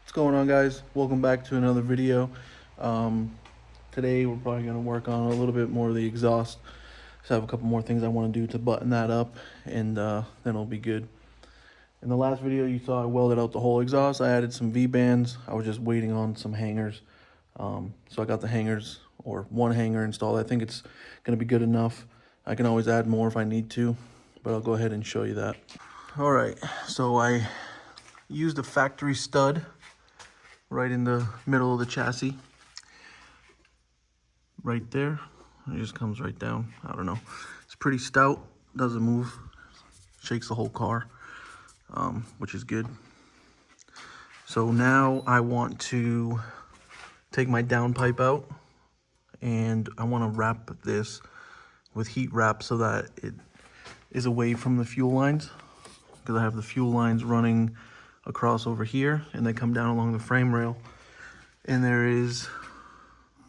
What's going on, guys? Welcome back to another video. Um, Today we're probably going to work on a little bit more of the exhaust. Just have a couple more things I want to do to button that up, and then it'll be good. In the last video you saw I welded out the whole exhaust. I added some V-bands. I was just waiting on some hangers. So I got the hangers, or one hanger installed. I think it's going to be good enough. I can always add more if I need to, but I'll go ahead and show you that. All right, so I used a factory stud right in the middle of the chassis, right there. It just comes right down. I don't know, it's pretty stout, doesn't move, shakes the whole car, which is good. So now I want to take my downpipe out, and I want to wrap this with heat wrap so that it is away from the fuel lines, because I have the fuel lines running across over here and they come down along the frame rail, and there is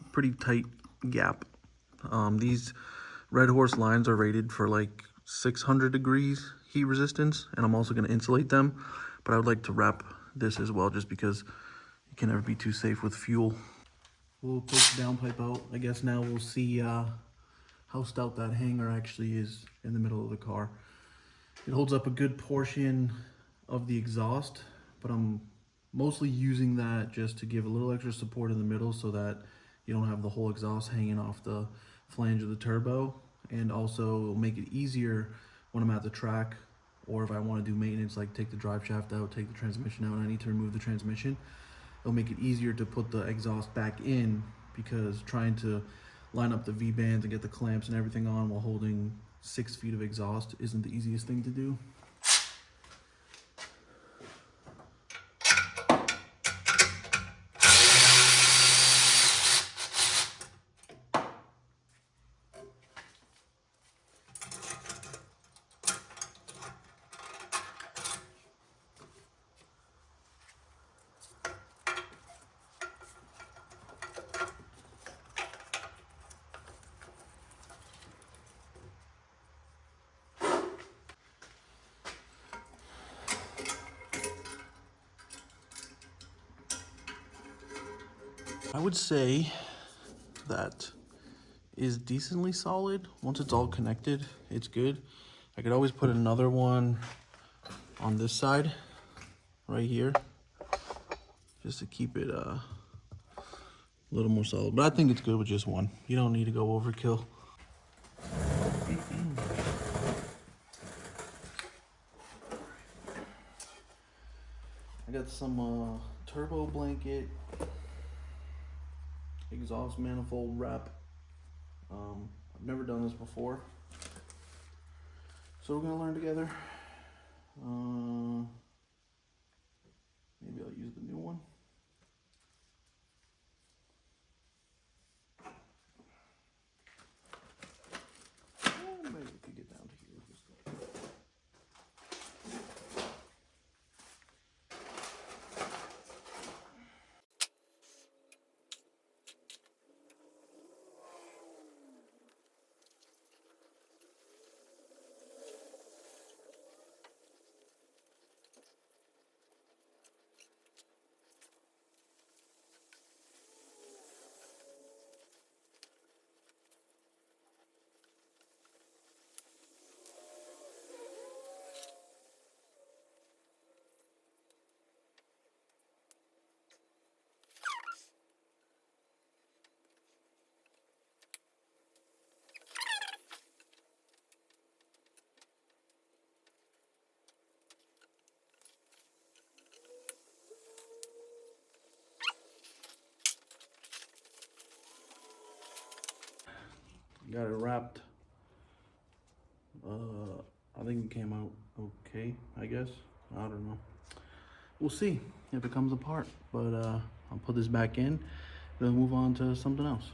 a pretty tight gap. These Red Horse lines are rated for like 600 degrees heat resistance, and I'm also going to insulate them, but I would like to wrap this as well, just because you can never be too safe with fuel. We'll take the downpipe out. I guess now we'll see how stout that hanger actually is in the middle of the car. It holds up a good portion of the exhaust, but I'm mostly using that just to give a little extra support in the middle so that you don't have the whole exhaust hanging off the flange of the turbo, and also make it easier when I'm at the track, or if I want to do maintenance, like take the drive shaft out, take the transmission out, and I need to remove the transmission. It'll make it easier to put the exhaust back in, because trying to line up the V-bands and get the clamps and everything on while holding 6 feet of exhaust isn't the easiest thing to do. I would say that is decently solid. Once it's all connected, it's good. I could always put another one on this side right here, just to keep it a little more solid, but I think it's good with just one. You don't need to go overkill. I got some turbo blanket, exhaust manifold wrap. I've never done this before, so we're gonna learn together. Maybe I'll use the new one. Maybe we could get down to here with this thing. Got it wrapped. I think it came out okay, I guess. I don't know. We'll see if it comes apart, but I'll put this back in, then move on to something else.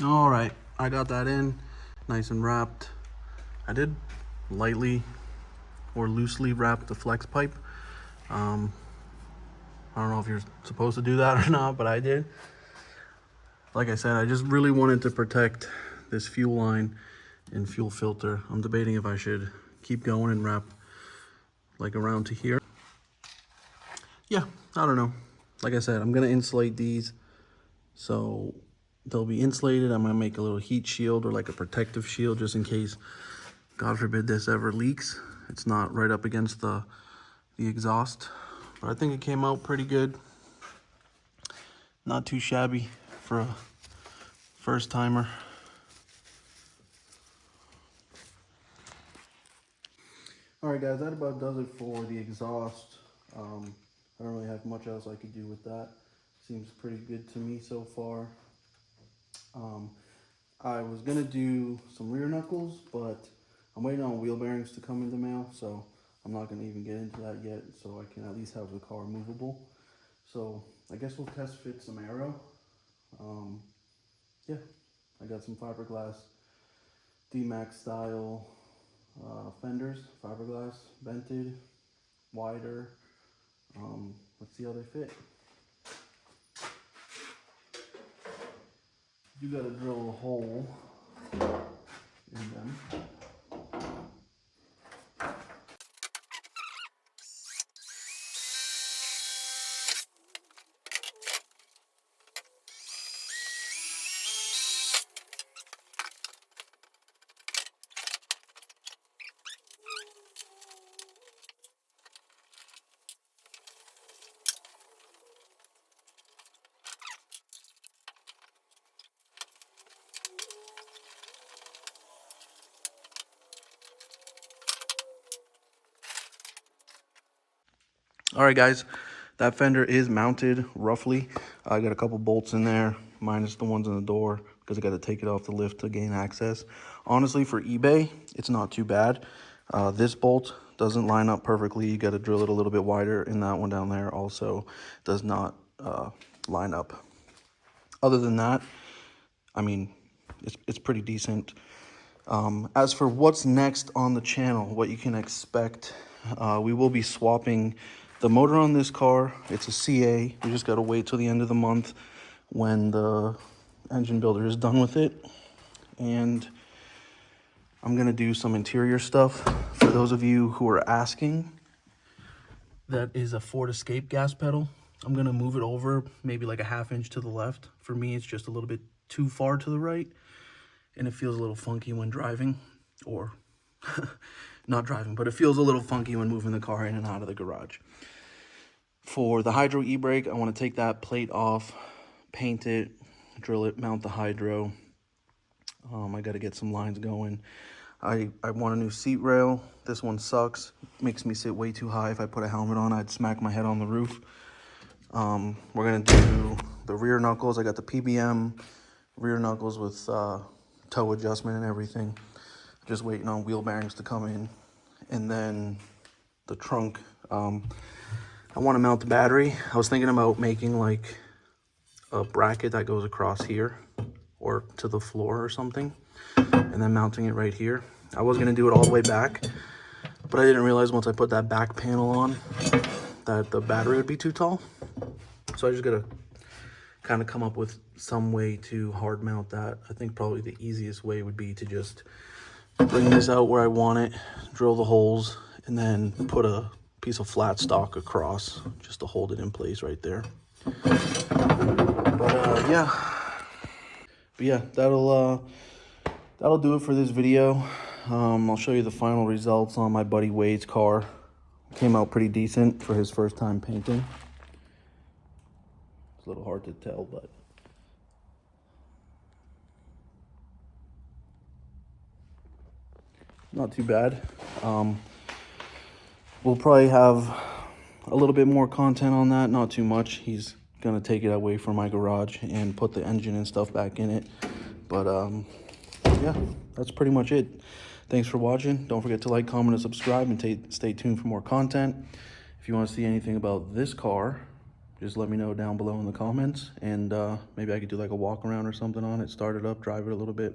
All right, I got that in, nice and wrapped. I did lightly or loosely wrap the flex pipe. I don't know if you're supposed to do that or not, but I did. Like I said, I just really wanted to protect this fuel line and fuel filter. I'm debating if I should keep going and wrap like around to here. Yeah, I don't know. Like I said, I'm gonna insulate these, so they'll be insulated. I might make a little heat shield or like a protective shield just in case, God forbid, this ever leaks. It's not right up against the exhaust. But I think it came out pretty good. Not too shabby for a first timer. All right, guys, that about does it for the exhaust. I don't really have much else I could do with that. Seems pretty good to me so far. I was gonna do some rear knuckles, but I'm waiting on wheel bearings to come in the mail, so I'm not gonna even get into that yet, so I can at least have the car movable. So I guess we'll test fit some aero. Yeah, I got some fiberglass D-Max style fenders, fiberglass, vented, wider. Let's see how they fit. You gotta drill a hole in them. All right, guys, that fender is mounted roughly. I got a couple bolts in there, minus the ones in the door, because I got to take it off the lift to gain access. Honestly, for eBay, it's not too bad. This bolt doesn't line up perfectly. You got to drill it a little bit wider, and that one down there also does not line up. Other than that, I mean, it's pretty decent. As for what's next on the channel, what you can expect, we will be swapping the motor on this car. It's a CA. We just got to wait till the end of the month when the engine builder is done with it. And I'm going to do some interior stuff. For those of you who are asking, that is a Ford Escape gas pedal. I'm going to move it over maybe like a ½ inch to the left. For me, it's just a little bit too far to the right, and it feels a little funky when driving, or not driving, but it feels a little funky when moving the car in and out of the garage. For the hydro e-brake, I want to take that plate off, paint it, drill it, mount the hydro. I got to get some lines going. I want a new seat rail. This one sucks. Makes me sit way too high. If I put a helmet on, I'd smack my head on the roof. We're going to do the rear knuckles. I got the PBM rear knuckles with toe adjustment and everything. Just waiting on wheel bearings to come in. And then the trunk, I want to mount the battery. I was thinking about making like a bracket that goes across here or to the floor or something, and then mounting it right here. I was going to do it all the way back, but I didn't realize once I put that back panel on that the battery would be too tall. So I just got to kind of come up with some way to hard mount that. I think probably the easiest way would be to just bring this out where I want it, drill the holes, and then put a piece of flat stock across just to hold it in place right there. But yeah, that'll do it for this video. I'll show you the final results on my buddy Wade's car. Came out pretty decent for his first time painting. It's a little hard to tell, but not too bad. We'll probably have a little bit more content on that, not too much. He's gonna take it away from my garage and put the engine and stuff back in it. But yeah, that's pretty much it. Thanks for watching. Don't forget to like, comment, and subscribe, and stay tuned for more content. If you want to see anything about this car, just let me know down below in the comments, and maybe I could do like a walk around or something on it, start it up, drive it a little bit.